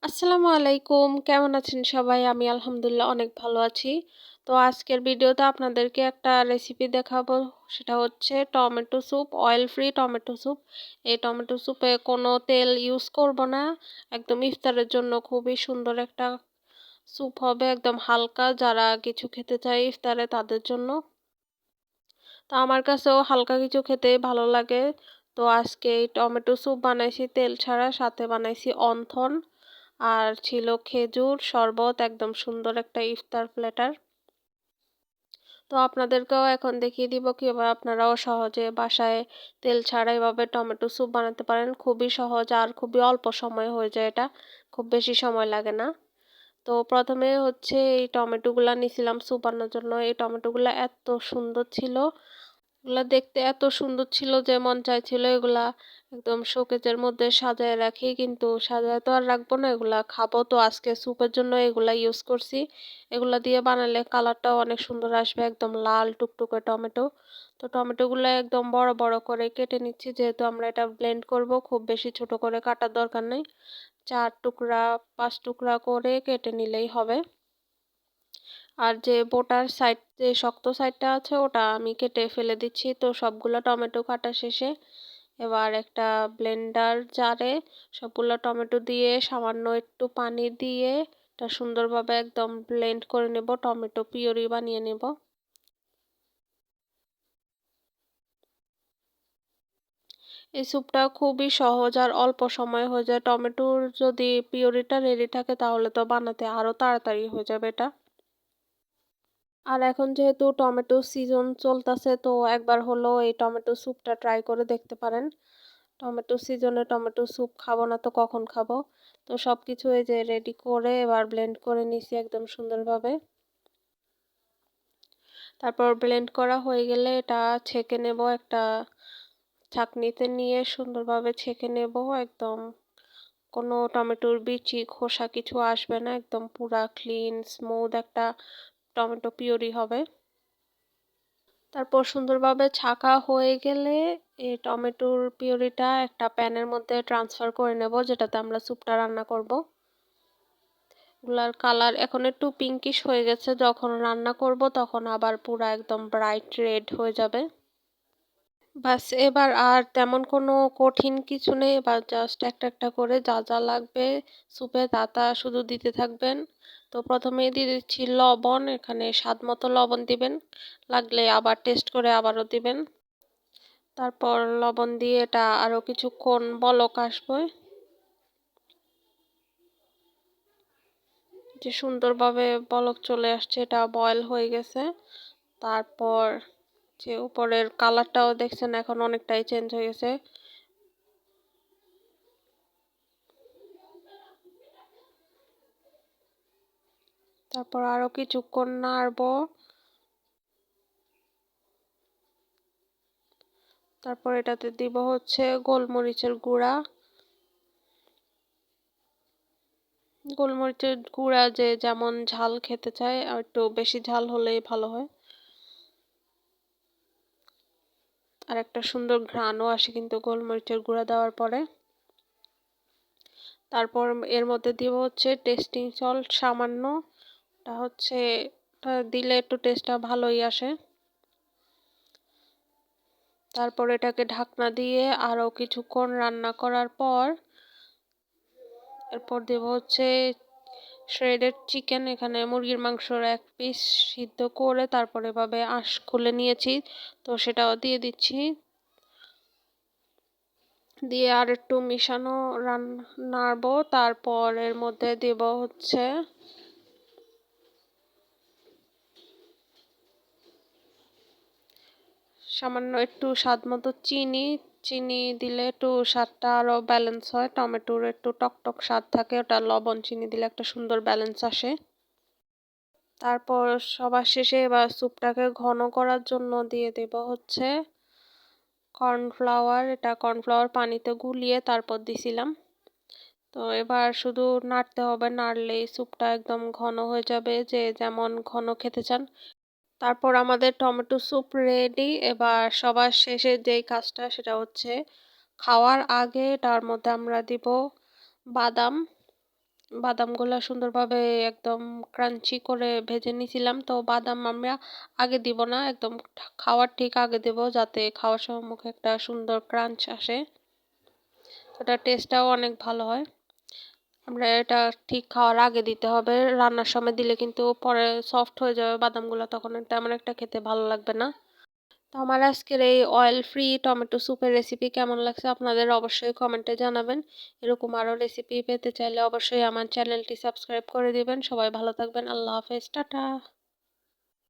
আসসালামু আলাইকুম। কেমন আছেন সবাই? আমি আলহামদুলিল্লাহ অনেক ভালো আছি। তো আজকের ভিডিওতে আপনাদেরকে একটা রেসিপি দেখাবো। সেটা হচ্ছে tomato soup, oil free tomato soup. এই টমেটো স্যুপে কোনো তেল ইউজ করব না। একদম ইফতারের জন্য খুবই সুন্দর একটা স্যুপ হবে। একদম হালকা, যারা কিছু খেতে চায় ইফতারে তাদের জন্য। তো আমার কাছেও হালকা কিছু খেতেই ভালো লাগে। তো আজকে এই টমেটো স্যুপ বানাইছি তেল ছাড়া, সাথে বানাইছি অন্থন। আর ছিল খেজুর শরবত, একদম সুন্দর একটা ইফতার প্ল্যাটার। তো আপনাদেরকেও এখন দেখিয়ে দিব কিভাবে আপনারাও সহজে বাসায় তেল ছাড়া এভাবে টমেটো স্যুপ বানাতে পারেন। খুবই সহজ আর খুবই অল্প সময় হয়ে যায় এটা। খুব বেশি সময় লাগে না। তো প্রথমে হচ্ছে এই টমেটোগুলা নিছিলাম স্যুপ বানানোর জন্য। এই টমেটোগুলা এত সুন্দর ছিল। এগুলা দেখতে এত সুন্দর ছিল যে মন চাইছিল এগুলা একদম শোকেজের মধ্যে সাজায় রাখি, কিন্তু সাজায় তো আর রাখবো না, এগুলা খাবো। তো আজকে স্যুপের জন্য এগুলা ইউজ করছি। এগুলা দিয়ে বানালে কালারটাও অনেক সুন্দর আসবে, একদম লাল টুকটুকে টমেটো। তো টমেটোগুলো একদম বড় বড় করে কেটে নিচ্ছি, যেহেতু আমরা এটা ব্লেন্ড করব। খুব বেশি ছোট করে কাটার দরকার নেই। 4 টুকরা 5 টুকরা করে কেটে নিলেই হবে। আর যে বোটার সাইড, যে শক্ত সাইডটা আছে ওটা আমি কেটে ফেলে দিচ্ছি। তো সবগুলো টমেটো কাটা শেষে এবার একটা ব্লেন্ডার জারে সবগুলো টমেটো দিয়ে সামান্য একটু পানি দিয়ে এটা সুন্দরভাবে একদম ব্লেন্ড করে নেব, টমেটো পিউরি বানিয়ে নেব। এই স্যুপটা খুবই সহজ আর অল্প সময়ে হয়ে যায়। টমেটোর যদি পিউরিটা রেডি থাকে তাহলে তো বানাতে আরো তাড়াতাড়ি হয়ে যাবে এটা। আর এখন যেহেতু টমেটো সিজন চলতেছে, তো একবার হলো এই টমেটো স্যুপটা ট্রাই করে দেখতে পারেন। টমেটো সিজনে টমেটো স্যুপ খাবো না তো কখন খাবো? তো সবকিছু এই যে রেডি করে এবার ব্লেন্ড করে নিছি একদম সুন্দরভাবে। তারপর ব্লেন্ড করা হয়ে গেলে এটা ছেঁকে নেব, একটা ছাঁকনিতে নিয়ে সুন্দরভাবে ছেঁকে নেব। একদম কোনো টমেটোর বিচি খোসা কিছু আসবে না, একদম পুরা ক্লিন স্মুথ একটা টমেটো পিউরি হবে। তারপর সুন্দরভাবে ছাঁকা হয়ে গেলে এই টমেটোর পিউরিটা একটা প্যানের মধ্যে ট্রান্সফার করে নেব, যেটাতে আমরা স্যুপটা রান্না করব। এগুলার কালার এখন একটু পিঙ্কিশ হয়ে গেছে, যখন রান্না করব তখন আবার পুরা একদম ব্রাইট রেড হয়ে যাবে। বাস, এবার আর তেমন কোনো কঠিন কিছু নেই। এবার জাস্ট একটা একটা করে যা যা লাগবে স্যুপে তা তা শুধু দিতে থাকবেন। তো প্রথমেই দিয়ে দিচ্ছি লবণ, এখানে স্বাদ মতো লবণ দিবেন, লাগলে আবার টেস্ট করে আবারও দিবেন। তারপর লবণ দিয়ে এটা আরো কিছুক্ষণ বলক আসবে, যে সুন্দরভাবে বলক চলে আসছে, এটা বয়েল হয়ে গেছে। তারপর যে উপরের কালারটাও দেখছেন এখন অনেকটাই চেঞ্জ হয়ে গেছে। তারপর আরো কিছুক্ষণ নাড়বো। তারপর এটাতে দিব হচ্ছে গোলমরিচের গুঁড়া। গোলমরিচের গুঁড়া যে যেমন ঝাল খেতে চায়, আর একটু বেশি ঝাল হলেই ভালো হয়। আর একটা সুন্দর ঘ্রাণও আসে কিন্তু গোলমরিচের গুঁড়া দেওয়ার পরে। তারপর এর মধ্যে দিব হচ্ছে টেস্টিং সল্ট সামান্য। এটা হচ্ছে, এটা দিলে একটু টেস্টটা ভালোই আসে। তারপর এটাকে ঢাকনা দিয়ে আরো কিছুক্ষণ রান্না করার পর এরপর দেব হচ্ছে শ্রেডেড চিকেন। এখানে মুরগির মাংসর এক পিস সিদ্ধ করে তারপর এভাবে আঁশ খুলে নিয়েছি, তো সেটাও দিয়ে দিচ্ছি। দিয়ে আর একটু মিশানো নাড়বো। তারপর এর মধ্যে দেব হচ্ছে সামান্য একটু স্বাদ মতো চিনি। চিনি দিলে একটু স্বাদটা আরো ব্যালেন্স হয়, টমেটোর একটু টকটক স্বাদ থাকে, ওটা লবণ চিনি দিলে একটা সুন্দর ব্যালেন্স আসে। তারপর সবার শেষে এবার স্যুপটাকে ঘন করার জন্য দিয়ে দেব হচ্ছে কর্নফ্লাওয়ার। এটা কর্নফ্লাওয়ার পানিতে গুলিয়ে তারপর দিছিলাম। তো এবার শুধু নাড়তে হবে, নাড়লেই স্যুপটা একদম ঘন হয়ে যাবে, যে যেমন ঘন খেতে চান। তারপর আমাদের টমেটো স্যুপ রেডি। এবার সবার শেষে যেই কাজটা সেটা হচ্ছে খাওয়ার আগে তার মধ্যে আমরা দিব বাদাম। বাদামগুলা সুন্দরভাবে একদম ক্রাঞ্চি করে ভেজে নিছিলাম। তো বাদাম আমরা আগে দিব না, একদম খাওয়ার ঠিক আগে দেব, যাতে খাওয়ার সময় মুখে একটা সুন্দর ক্রাঞ্চ আসে। ওটার টেস্টটাও অনেক ভালো হয়। আমরা এটা ঠিক খাওয়ার আগে দিতে হবে। রান্নার সময় দিলে কিন্তু পরে সফট হয়ে যাবে বাদামগুলা, তখন তেমন একটা খেতে ভালো লাগবে না। তো আমার আজকের এই অয়েল ফ্রি টমেটো স্যুপের রেসিপি কেমন লাগছে আপনাদের অবশ্যই কমেন্টে জানাবেন। এরকম আরও রেসিপি পেতে চাইলে অবশ্যই আমার চ্যানেলটি সাবস্ক্রাইব করে দিবেন। সবাই ভালো থাকবেন। আল্লাহ হাফেজ। টাটা।